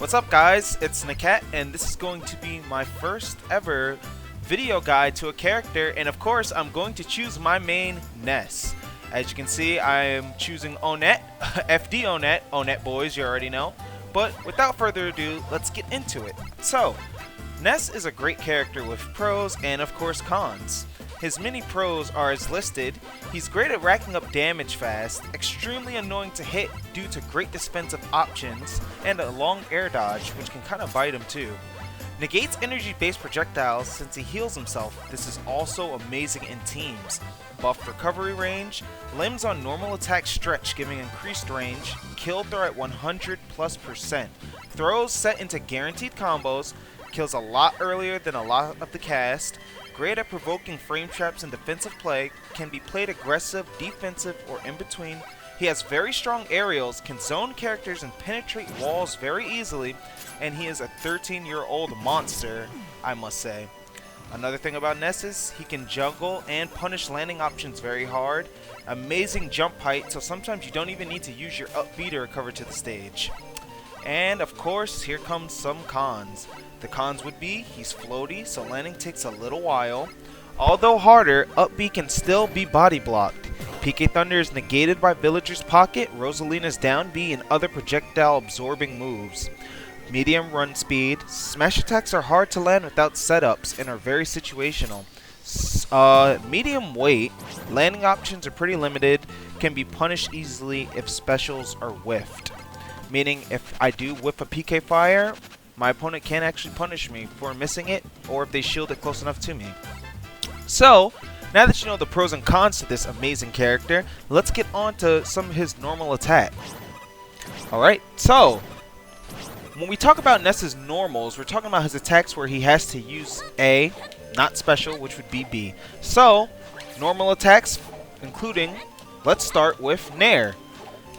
What's up guys, it's NAKAT and this is going to be my first ever video guide to a character, and of course I'm going to choose my main Ness. As you can see, I am choosing Onet, FD Onet boys, you already know. But without further ado, let's get into it. So, Ness is a great character with pros and of course cons. His many pros are as listed. He's great at racking up damage fast, extremely annoying to hit due to great defensive options, and a long air dodge, which can kind of bite him too. Negates energy-based projectiles since he heals himself. This is also amazing in teams. Buffed recovery range, limbs on normal attack stretch giving increased range, kill throw at 100+%. Throws set into guaranteed combos, kills a lot earlier than a lot of the cast. Great at provoking frame traps and defensive play, can be played aggressive, defensive, or in between. He has very strong aerials, can zone characters and penetrate walls very easily, and he is a 13-year-old monster, I must say. Another thing about Ness is he can juggle and punish landing options very hard. Amazing jump height, so sometimes you don't even need to use your up B to recover to the stage. And of course, here comes some cons. The cons would be he's floaty, so landing takes a little while. Although harder, up B can still be body blocked. PK Thunder is negated by Villager's Pocket, Rosalina's down B, and other projectile absorbing moves. Medium run speed. Smash attacks are hard to land without setups and are very situational. Medium weight. Landing options are pretty limited, can be punished easily if specials are whiffed. Meaning if I do whiff a PK fire, my opponent can actually punish me for missing it, or if they shield it close enough to me. So, now that you know the pros and cons to this amazing character, let's get on to some of his normal attack. Alright, so, when we talk about Ness's normals, we're talking about his attacks where he has to use A, not special, which would be B. So, normal attacks, including, let's start with Nair.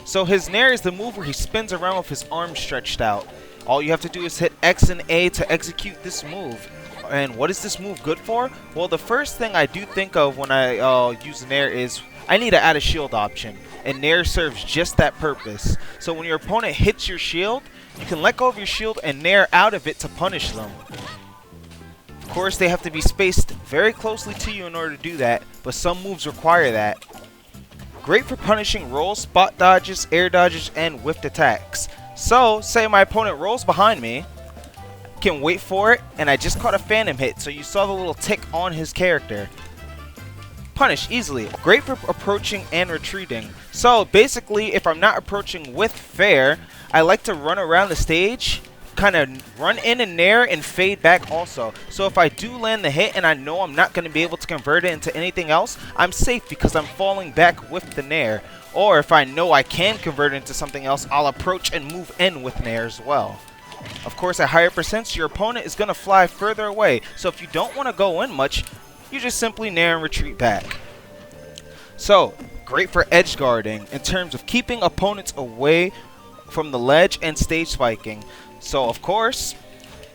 So his Nair is the move where he spins around with his arms stretched out. All you have to do is hit X and A to execute this move. And what is this move good for? Well, the first thing I do think of when I use Nair is I need to add a shield option. And Nair serves just that purpose. So when your opponent hits your shield, you can let go of your shield and Nair out of it to punish them. Of course, they have to be spaced very closely to you in order to do that, but some moves require that. Great for punishing rolls, spot dodges, air dodges, and whiffed attacks. So, say my opponent rolls behind me, can wait for it, and I just caught a phantom hit, so you saw the little tick on his character. Punish easily. Great for approaching and retreating. So, basically, if I'm not approaching with fair, I like to run around the stage, kind of run in and nair and fade back also. So if I do land the hit and I know I'm not going to be able to convert it into anything else, I'm safe because I'm falling back with the nair. Or if I know I can convert it into something else, I'll approach and move in with nair as well. Of course, at higher percents, your opponent is going to fly further away. So if you don't want to go in much, you just simply nair and retreat back. So, great for edge guarding in terms of keeping opponents away from the ledge and stage spiking. So of course,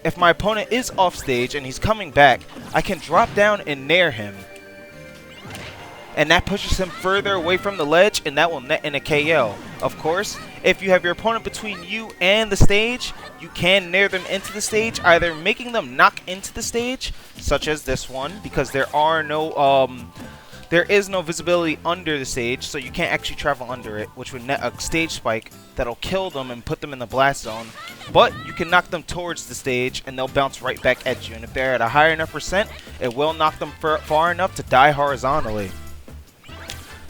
if my opponent is off stage and he's coming back, I can drop down and nair him. And that pushes him further away from the ledge, and that will net in a KO. Of course, if you have your opponent between you and the stage, you can nair them into the stage, either making them knock into the stage, such as this one, because there is no visibility under the stage, so you can't actually travel under it, which would net a stage spike that'll kill them and put them in the blast zone. But you can knock them towards the stage and they'll bounce right back at you. And if they're at a higher enough percent, it will knock them far enough to die horizontally.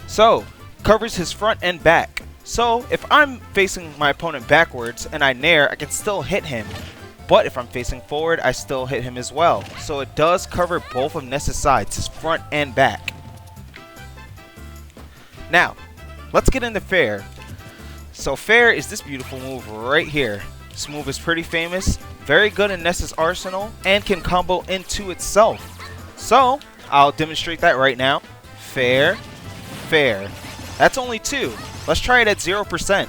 So, covers his front and back. So, if I'm facing my opponent backwards and I nair, I can still hit him. But if I'm facing forward, I still hit him as well. So it does cover both of Ness's sides, his front and back. Now, let's get into fair. So fair is this beautiful move right here. This move is pretty famous, very good in Ness's arsenal, and can combo into itself. So, I'll demonstrate that right now. Fair, fair. That's only 2. Let's try it at 0%.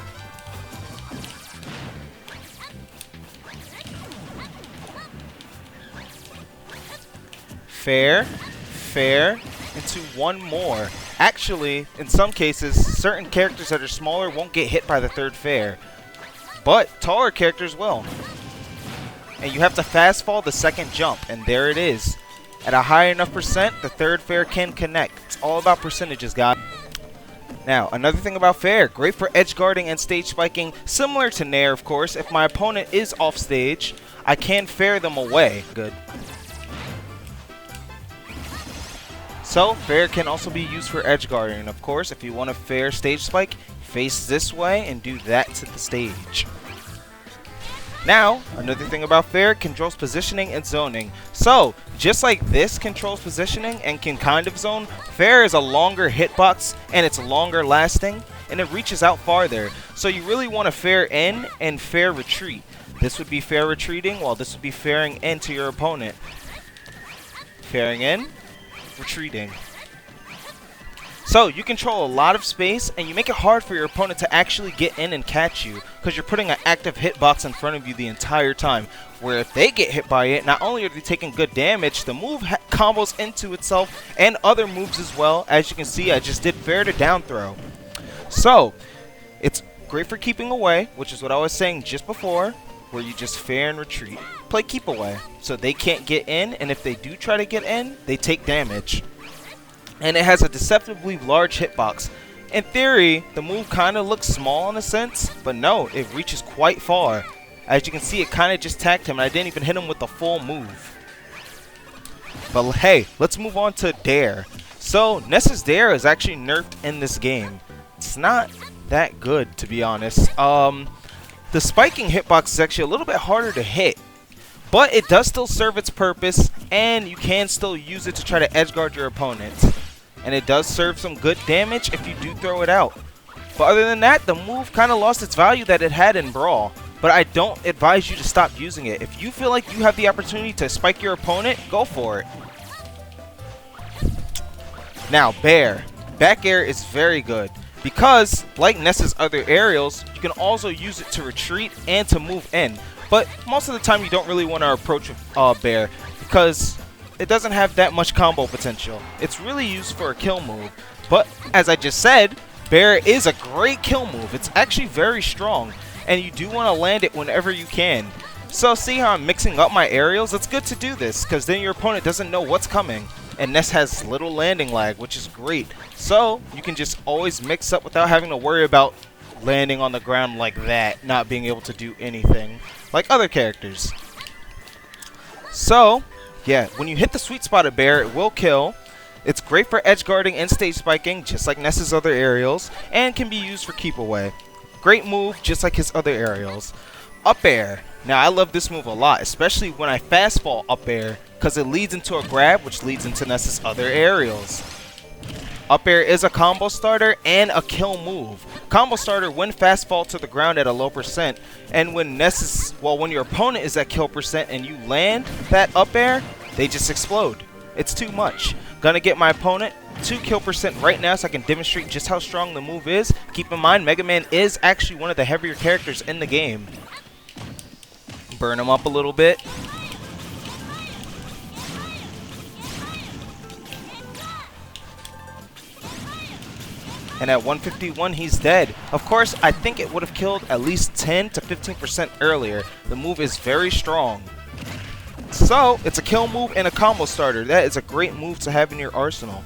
Fair, fair, into one more. Actually, in some cases, certain characters that are smaller won't get hit by the third fair, but taller characters will. and you have to fast fall the second jump, and there it is. At a high enough percent, the third fair can connect. It's all about percentages, guys. Now, another thing about fair, great for edge guarding and stage spiking, similar to Nair, of course. If my opponent is off stage, I can fair them away. Good. So, fair can also be used for edge guarding. Of course, if you want to fair stage spike, face this way and do that to the stage. Now, another thing about fair, controls positioning and zoning. So, just like this controls positioning and can kind of zone, fair is a longer hitbox and it's longer lasting and it reaches out farther. So you really want to fair in and fair retreat. This would be fair retreating while this would be fairing into your opponent. Fairing in, retreating. So you control a lot of space and you make it hard for your opponent to actually get in and catch you because you're putting an active hitbox in front of you the entire time, where if they get hit by it, not only are they taking good damage, the move combos into itself and other moves as well. As you can see, I just did fair to down throw. So it's great for keeping away, which is what I was saying just before, where you just fair and retreat. Play keep away so they can't get in, and if they do try to get in, they take damage. And it has a deceptively large hitbox. In theory, the move kind of looks small in a sense, but no, it reaches quite far. As you can see, it kind of just tagged him, and I didn't even hit him with the full move. But hey, let's move on to Dare. So, Ness's Dare is actually nerfed in this game. It's not that good, to be honest. The spiking hitbox is actually a little bit harder to hit, but it does still serve its purpose, and you can still use it to try to edgeguard your opponents. And it does serve some good damage if you do throw it out. But other than that, the move kind of lost its value that it had in Brawl. But I don't advise you to stop using it. If you feel like you have the opportunity to spike your opponent, go for it. Now, Bear. Back air is very good, because, like Ness's other aerials, you can also use it to retreat and to move in. But most of the time, you don't really want to approach Bear, because it doesn't have that much combo potential. It's really used for a kill move. But, as I just said, Bear is a great kill move. It's actually very strong, and you do want to land it whenever you can. So, see how I'm mixing up my aerials? It's good to do this, because then your opponent doesn't know what's coming. And Ness has little landing lag, which is great. So, you can just always mix up without having to worry about landing on the ground like that, not being able to do anything like other characters. So, yeah, when you hit the sweet spot of Bear, it will kill. It's great for edge guarding and stage spiking, just like Ness's other aerials, and can be used for keep away. Great move, just like his other aerials. Up air. Now, I love this move a lot, especially when I fast fall up air, because it leads into a grab, which leads into Ness's other aerials. Up air is a combo starter and a kill move. Combo starter when fast fall to the ground at a low percent, and when when your opponent is at kill percent and you land that up air, they just explode. It's too much. Gonna get my opponent to kill percent right now so I can demonstrate just how strong the move is. Keep in mind, Mega Man is actually one of the heavier characters in the game. Burn him up a little bit. And at 151, he's dead. Of course, I think it would have killed at least 10 to 15% earlier. The move is very strong. So, it's a kill move and a combo starter. That is a great move to have in your arsenal.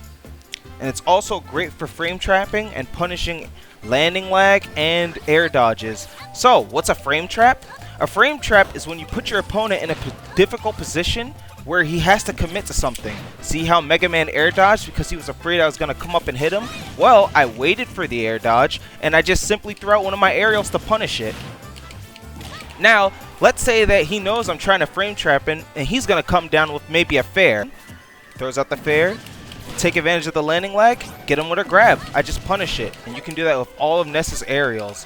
And it's also great for frame trapping and punishing landing lag and air dodges. So, what's a frame trap? A frame trap is when you put your opponent in a difficult position where he has to commit to something. See how Mega Man air dodged because he was afraid I was going to come up and hit him? Well, I waited for the air dodge, and I just simply threw out one of my aerials to punish it. Now, let's say that he knows I'm trying to frame trap him, and he's going to come down with maybe a fair. Throws out the fair, take advantage of the landing lag, get him with a grab. I just punish it, and you can do that with all of Ness's aerials.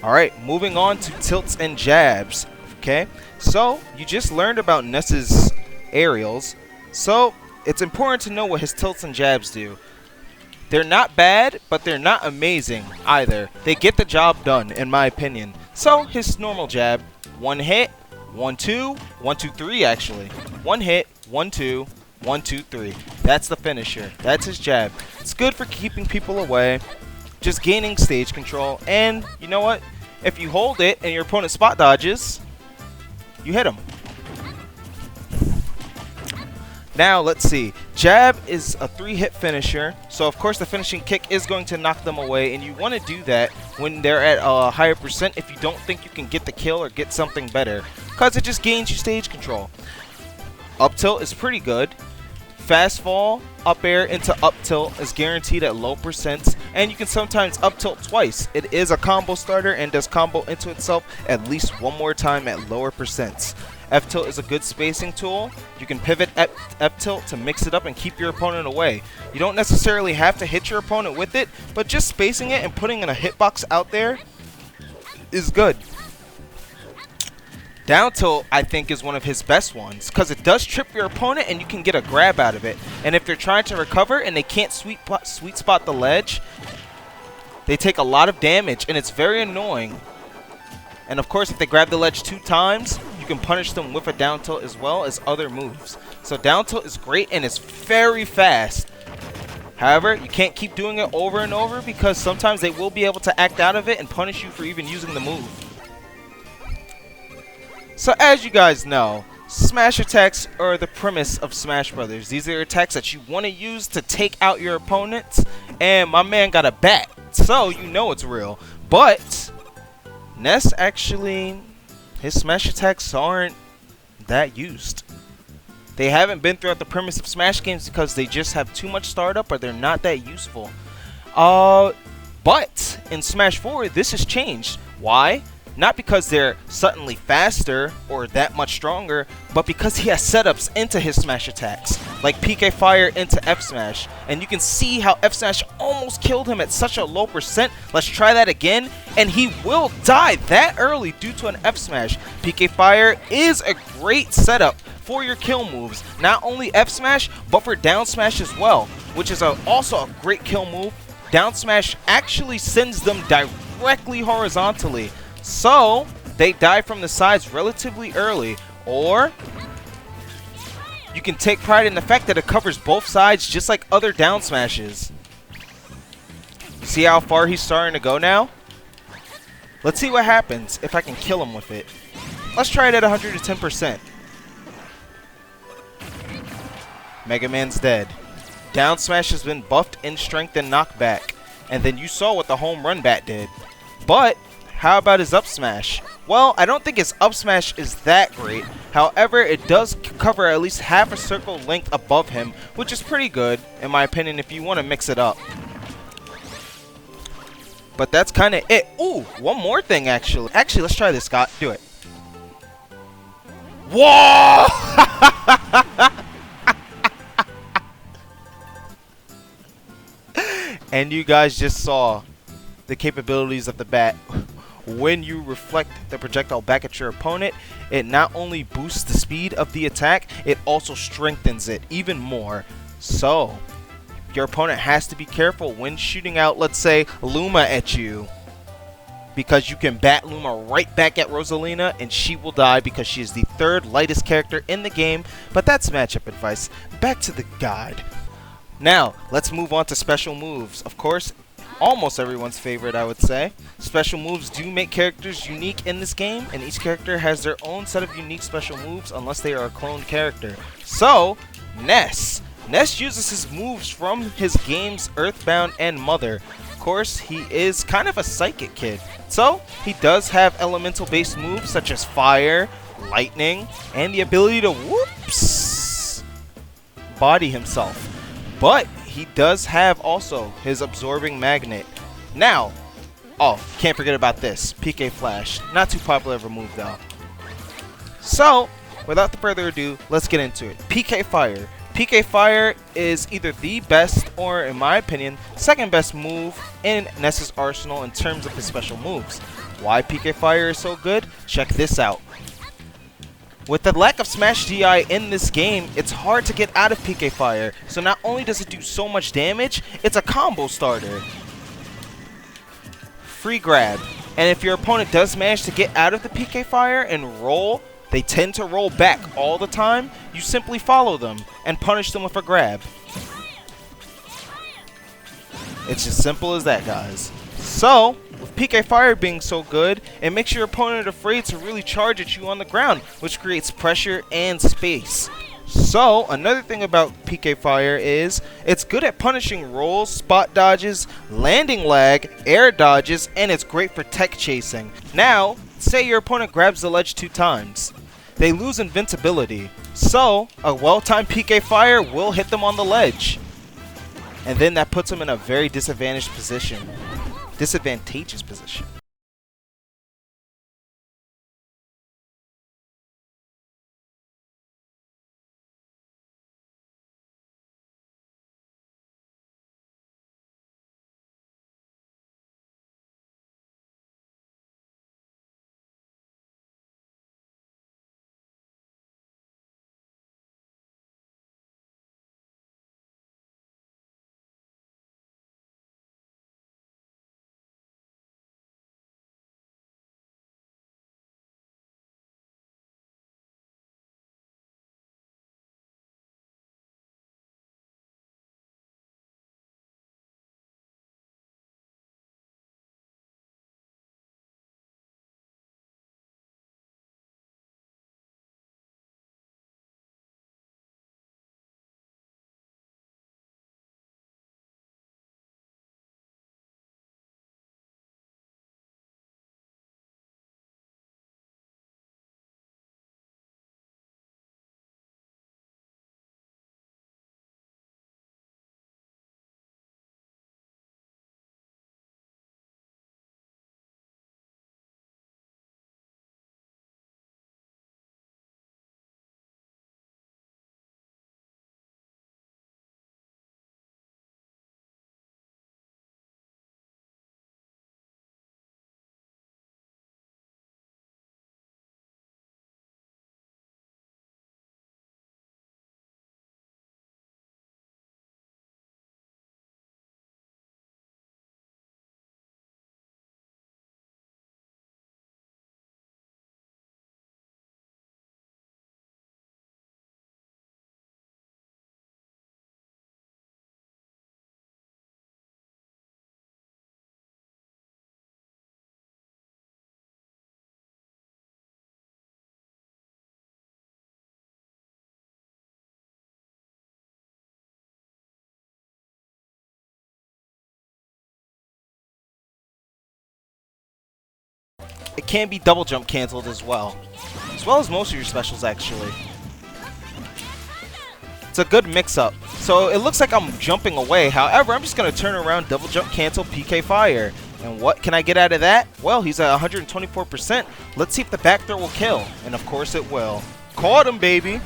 Alright, moving on to tilts and jabs. Okay, so you just learned about Ness's aerials, so it's important to know what his tilts and jabs do. They're not bad, but they're not amazing either. They get the job done, in my opinion. So his normal jab, 1 hit, 1 2, 1 2 3 actually. 1 hit, 1 2, 1 2 3. That's the finisher. That's his jab. It's good for keeping people away, just gaining stage control, and you know what? If you hold it and your opponent spot dodges, you hit him. Now, let's see. Jab is a 3-hit finisher, so of course the finishing kick is going to knock them away, and you want to do that when they're at a higher percent if you don't think you can get the kill or get something better, because it just gains you stage control. Up tilt is pretty good. Fast fall, up air into up tilt is guaranteed at low percents, and you can sometimes up tilt twice. It is a combo starter and does combo into itself at least one more time at lower percents. F tilt is a good spacing tool. You can pivot F tilt to mix it up and keep your opponent away. You don't necessarily have to hit your opponent with it, but just spacing it and putting in a hitbox out there is good. Down tilt, I think, is one of his best ones because it does trip your opponent and you can get a grab out of it. And if they're trying to recover and they can't sweet spot the ledge, they take a lot of damage and it's very annoying. And of course, if they grab the ledge 2 times, you can punish them with a down tilt as well as other moves. So down tilt is great and it's very fast. However, you can't keep doing it over and over because sometimes they will be able to act out of it and punish you for even using the move. So as you guys know, smash attacks are the premise of Smash Brothers. These are attacks that you want to use to take out your opponents, and my man got a bat, so you know it's real. But Ness actually, his smash attacks aren't that used. They haven't been throughout the premise of Smash games because they just have too much startup or they're not that useful. But in Smash 4, this has changed. Why? Not because they're suddenly faster or that much stronger, but because he has setups into his smash attacks, like PK Fire into F Smash. And you can see how F Smash almost killed him at such a low percent. Let's try that again, and he will die that early due to an F Smash. PK Fire is a great setup for your kill moves, not only F Smash, but for down smash as well, which is also a great kill move. Down smash actually sends them directly horizontally, so they die from the sides relatively early, or you can take pride in the fact that it covers both sides just like other down smashes. See how far he's starting to go now? Let's see what happens if I can kill him with it. Let's try it at 110%. Mega Man's dead. Down smash has been buffed in strength and knockback, and then you saw what the home run bat did. But how about his up smash? Well, I don't think his up smash is that great. However, it does cover at least half a circle length above him, which is pretty good, in my opinion, if you want to mix it up. But that's kind of it. Ooh, one more thing, actually. Actually, let's try this, Scott. Do it. Whoa! And you guys just saw the capabilities of the bat. When you reflect the projectile back at your opponent, it not only boosts the speed of the attack, it also strengthens it even more. So, your opponent has to be careful when shooting out, let's say, Luma at you, because you can bat Luma right back at Rosalina and she will die because she is the 3rd lightest character in the game. But that's matchup advice. Back to the guide. Now, let's move on to special moves. Of course, almost everyone's favorite, I would say. Special moves do make characters unique in this game, and each character has their own set of unique special moves unless they are a cloned character. So, Ness. Ness uses his moves from his games Earthbound and Mother. Of course, he is kind of a psychic kid, so he does have elemental based moves such as fire, lightning, and the ability to body himself. But he does have also his absorbing magnet. Now, oh, can't forget about this, PK Flash. Not too popular of a move though. So, without further ado, let's get into it. PK Fire. PK Fire is either the best or, in my opinion, second best move in Ness's arsenal in terms of his special moves. Why PK Fire is so good? Check this out. With the lack of Smash DI in this game, it's hard to get out of PK Fire. So not only does it do so much damage, it's a combo starter. Free grab. And if your opponent does manage to get out of the PK Fire and roll, they tend to roll back all the time. You simply follow them and punish them with a grab. It's as simple as that, guys. So, With PK Fire being so good, it makes your opponent afraid to really charge at you on the ground, which creates pressure and space. So, another thing about PK Fire is it's good at punishing rolls, spot dodges, landing lag, air dodges, and it's great for tech chasing. Now, say your opponent grabs the ledge 2 times. They lose invincibility. So, a well-timed PK Fire will hit them on the ledge. And then that puts them in a very disadvantaged position. Disadvantageous position. It can be double jump cancelled as well as most of your specials actually. It's a good mix-up. So it looks like I'm jumping away. However, I'm just going to turn around, double jump cancel PK Fire. And what can I get out of that? Well, he's at 124%. Let's see if the back throw will kill. And of course it will. Caught him, baby.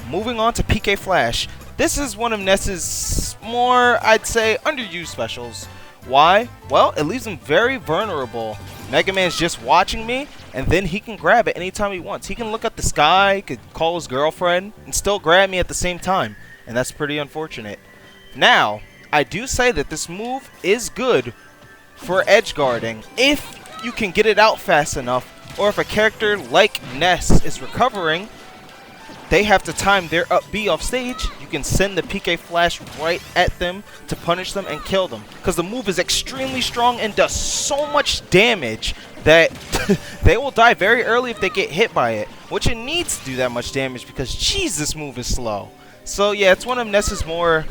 Moving on to PK Flash. This is one of Ness's more, I'd say, underused specials. Why? Well, it leaves him very vulnerable. Mega Man's just watching me, and then he can grab it anytime he wants. He can look at the sky, could call his girlfriend, and still grab me at the same time. And that's pretty unfortunate. Now, I do say that this move is good for edge guarding if you can get it out fast enough, or if a character like Ness is recovering, they have to time their up B off stage, you can send the PK Flash right at them to punish them and kill them. Because the move is extremely strong and does so much damage that they will die very early if they get hit by it. Which it needs to do that much damage because, jeez, this move is slow. So yeah, it's one of Ness's more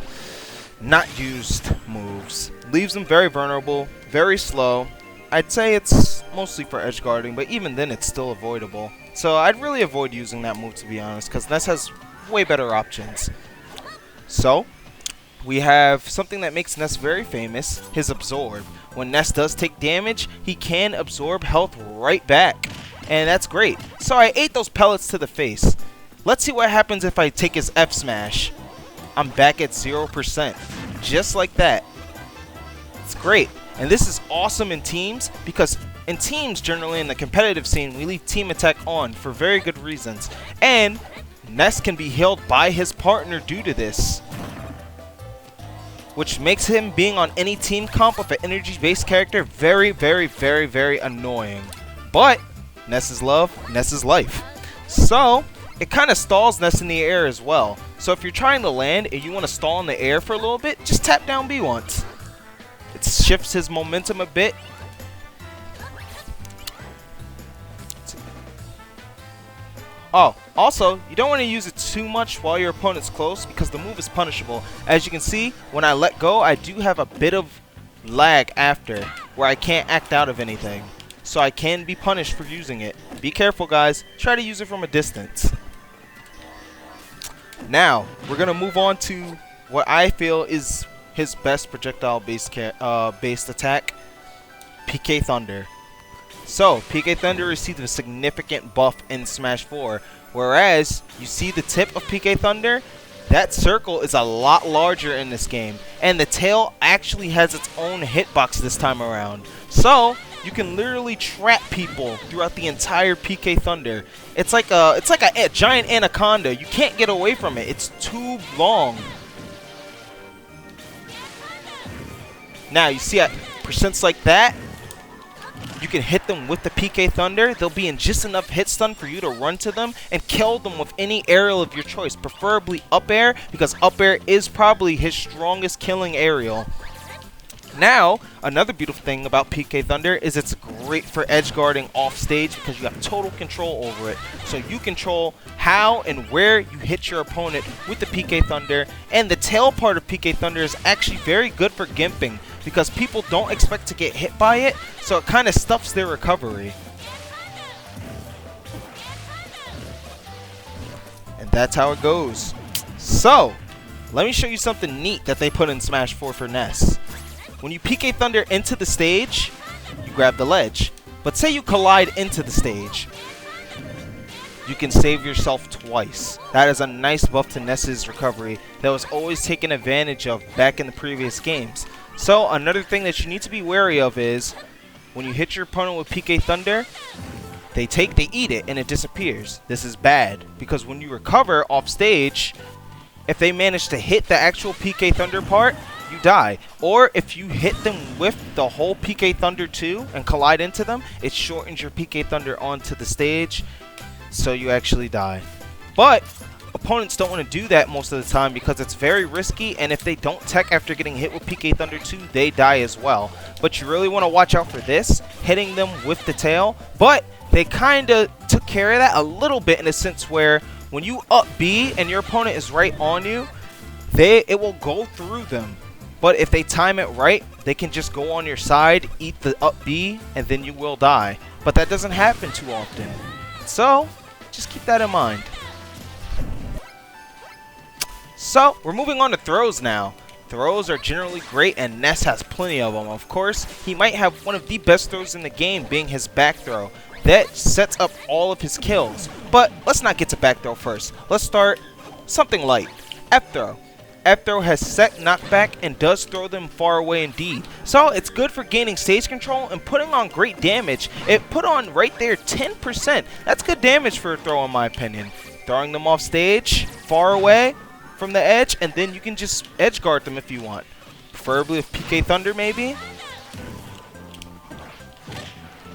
not used moves. Leaves them very vulnerable, very slow. I'd say it's mostly for edge guarding, but even then it's still avoidable. So I'd really avoid using that move, to be honest, because Ness has way better options. So we have something that makes Ness very famous, his Absorb. When Ness does take damage, he can absorb health right back. And that's great. So I ate those pellets to the face. Let's see what happens if I take his F Smash. I'm back at 0%. Just like that. It's great. And this is awesome in teams because in teams, generally in the competitive scene, we leave team attack on for very good reasons. And Ness can be healed by his partner due to this, which makes him being on any team comp with an energy-based character very, very, very, very annoying. But Ness is love, Ness is life. So it kind of stalls Ness in the air as well. So if you're trying to land and you want to stall in the air for a little bit, just tap down B once. It shifts his momentum a bit, Oh, also, you don't want to use it too much while your opponent's close because the move is punishable. As you can see, when I let go, I do have a bit of lag after where I can't act out of anything. So I can be punished for using it. Be careful, guys. Try to use it from a distance. Now, we're going to move on to what I feel is his best projectile-based attack, PK Thunder. So, PK Thunder received a significant buff in Smash 4, whereas you see the tip of PK Thunder, that circle is a lot larger in this game, and the tail actually has its own hitbox this time around. So, you can literally trap people throughout the entire PK Thunder. It's like a giant anaconda. You can't get away from it. It's too long. Now, you see at percents like that, you can hit them with the PK Thunder. They'll be in just enough hit stun for you to run to them and kill them with any aerial of your choice, preferably up air, because up air is probably his strongest killing aerial. Now, another beautiful thing about PK Thunder is it's great for edge guarding off stage because you have total control over it. So you control how and where you hit your opponent with the PK Thunder, and the tail part of PK Thunder is actually very good for gimping because people don't expect to get hit by it, so it kind of stuffs their recovery. And that's how it goes. So, let me show you something neat that they put in Smash 4 for Ness. When you PK Thunder into the stage, you grab the ledge. But say you collide into the stage, you can save yourself twice. That is a nice buff to Ness's recovery that was always taken advantage of back in the previous games. So another thing that you need to be wary of is when you hit your opponent with PK Thunder, they eat it and it disappears. This is bad because when you recover off stage, if they manage to hit the actual PK Thunder part, you die. Or if you hit them with the whole PK Thunder too and collide into them, it shortens your PK Thunder onto the stage, so you actually die. But opponents don't want to do that most of the time because it's very risky, and if they don't tech after getting hit with PK Thunder 2, they die as well. But you really want to watch out for this, hitting them with the tail. But they kind of took care of that a little bit in a sense where when you up B and your opponent is right on you, it will go through them. But if they time it right, they can just go on your side, eat the up B, and then you will die. But that doesn't happen too often. So, just keep that in mind. So, we're moving on to throws now. Throws are generally great, and Ness has plenty of them. Of course, he might have one of the best throws in the game, being his back throw. That sets up all of his kills. But let's not get to back throw first. Let's start something light. F throw. F throw has set knockback and does throw them far away indeed. So it's good for gaining stage control and putting on great damage. It put on right there 10%. That's good damage for a throw in my opinion. Throwing them off stage, far away from the edge, and then you can just edge guard them if you want. Preferably with PK Thunder maybe.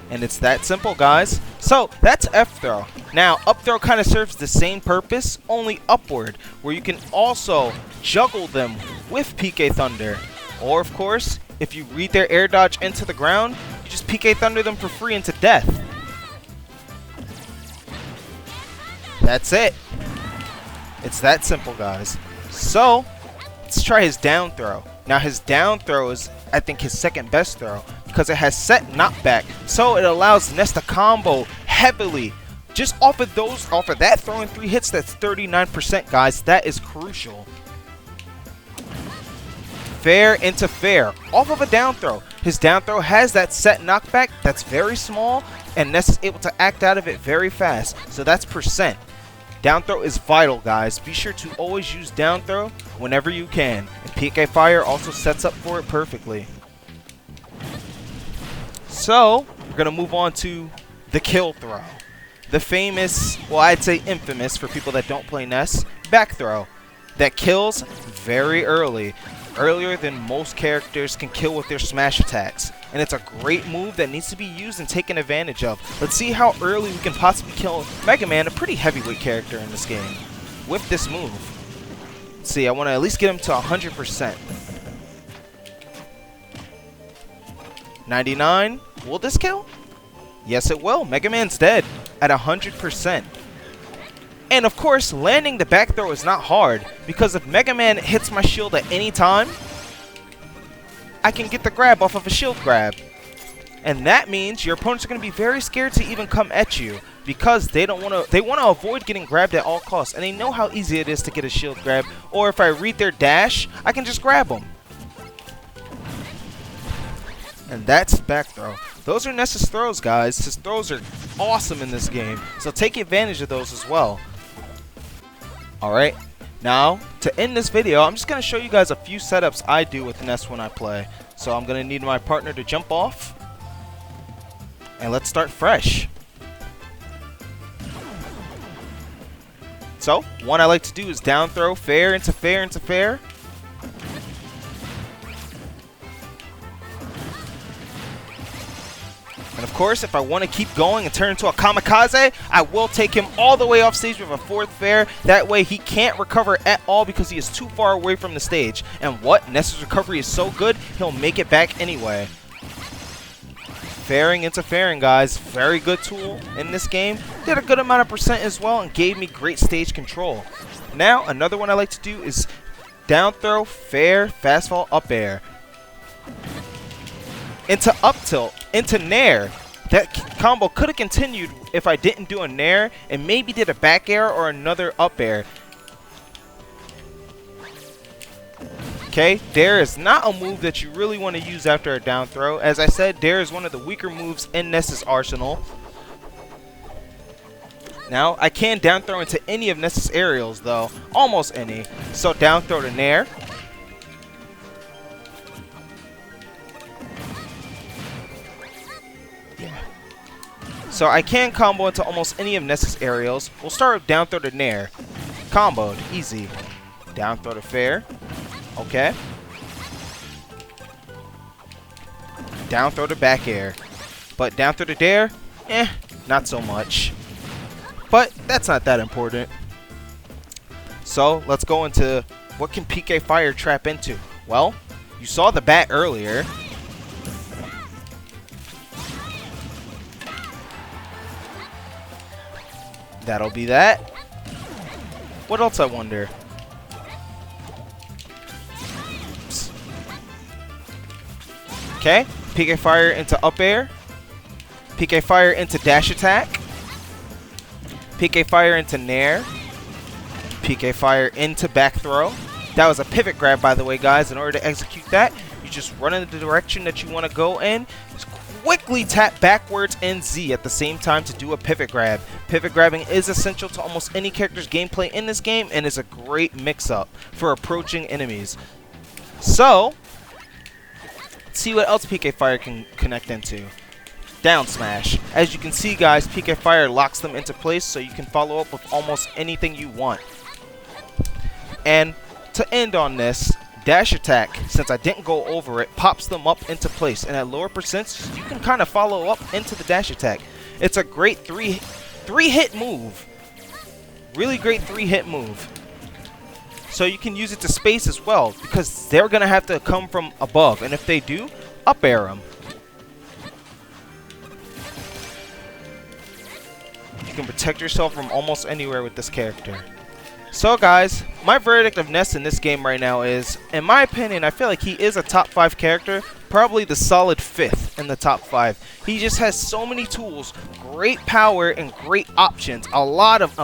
And it's that simple, guys. So, that's F throw. Now, up throw kind of serves the same purpose, only upward, where you can also juggle them with PK Thunder. Or, of course, if you read their air dodge into the ground, you just PK Thunder them for free into death. That's it. It's that simple, guys. So, let's try his down throw. Now, his down throw is, I think, his second best throw because it has set knockback, so it allows Ness to combo heavily. Just off of that throwing 3 hits, that's 39%, guys. That is crucial. Fair into fair, off of a down throw. His down throw has that set knockback that's very small, and Ness is able to act out of it very fast, so that's percent. Down throw is vital, guys. Be sure to always use down throw whenever you can. And PK Fire also sets up for it perfectly. So, we're going to move on to the kill throw. The famous, well, I'd say infamous for people that don't play Ness, back throw. That kills very early. Earlier than most characters can kill with their smash attacks. And it's a great move that needs to be used and taken advantage of. Let's see how early we can possibly kill Mega Man, a pretty heavyweight character in this game, with this move. Let's see, I want to at least get him to 100%. 99. Will this kill? Yes, it will. Mega Man's dead at 100%. And of course, landing the back throw is not hard, because if Mega Man hits my shield at any time, I can get the grab off of a shield grab. And that means your opponents are going to be very scared to even come at you, because they want to avoid getting grabbed at all costs, and they know how easy it is to get a shield grab, or if I read their dash, I can just grab them. And that's back throw. Those are Ness's throws, guys. His throws are awesome in this game, so take advantage of those as well. Alright, now to end this video, I'm just going to show you guys a few setups I do with Ness when I play. So I'm going to need my partner to jump off, and let's start fresh. So, one I like to do is down throw, fair into fair into fair. And of course, if I want to keep going and turn into a kamikaze, I will take him all the way off stage with a fourth fair. That way he can't recover at all because he is too far away from the stage. And what? Ness's recovery is so good, he'll make it back anyway. Fairing into fairing, guys. Very good tool in this game. Did a good amount of percent as well and gave me great stage control. Now, another one I like to do is down throw, fair, fast fall, up air. Into up tilt, into nair. That combo could have continued if I didn't do a nair and maybe did a back air or another up air. Okay, Dare is not a move that you really want to use after a down throw. As I said, Dare is one of the weaker moves in Ness's arsenal. Now, I can down throw into any of Ness's aerials though, almost any. So down throw to Nair. Yeah. So I can combo into almost any of Ness's aerials. We'll start with down throw to Nair. Comboed, easy. Down throw to fair. Okay. Down throw to back air. But down throw to Dare, not so much. But that's not that important. So let's go into what can PK Fire trap into. Well, you saw the bat earlier. That'll be that. What else I wonder? Okay, PK Fire into up air, PK Fire into dash attack, PK Fire into nair, PK Fire into back throw. That was a pivot grab, by the way, guys. In order to execute that, you just run in the direction that you want to go in, just quickly tap backwards and Z at the same time to do a pivot grab. Pivot grabbing is essential to almost any character's gameplay in this game and is a great mix-up for approaching enemies. So, let's see what else PK Fire can connect into. Down smash. As you can see, guys, PK Fire locks them into place so you can follow up with almost anything you want. And to end on this, dash attack, since I didn't go over it, pops them up into place. And at lower percents, you can kind of follow up into the dash attack. It's a great three-hit move. Really great three-hit move. So you can use it to space as well, because they're going to have to come from above. And if they do, up air them. You can protect yourself from almost anywhere with this character. So guys, my verdict of Ness in this game right now is, in my opinion, I feel like he is a top 5 character. Probably the solid 5th in the top 5. He just has so many tools, great power, and great options. A lot of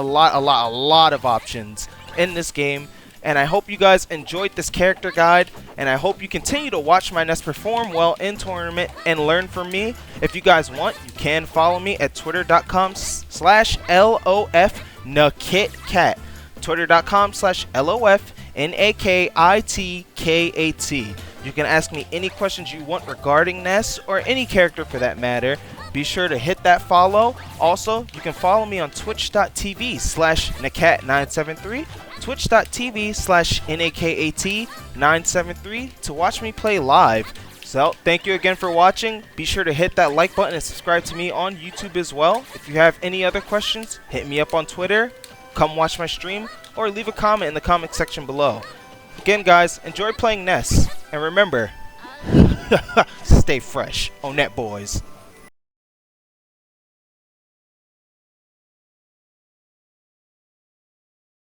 options in this game. And I hope you guys enjoyed this character guide, and I hope you continue to watch my Ness perform well in tournament and learn from me. If you guys want, you can follow me at twitter.com/LOFNAKAT. Twitter.com/LOFNAKITKAT. You can ask me any questions you want regarding Ness or any character for that matter. Be sure to hit that follow. Also, you can follow me on twitch.tv/NAKAT973. Twitch.tv/NAKAT973 to watch me play live. So, thank you again for watching. Be sure to hit that like button and subscribe to me on YouTube as well. If you have any other questions, hit me up on Twitter, come watch my stream, or leave a comment in the comment section below. Again, guys, enjoy playing Ness. And remember, stay fresh on that, boys.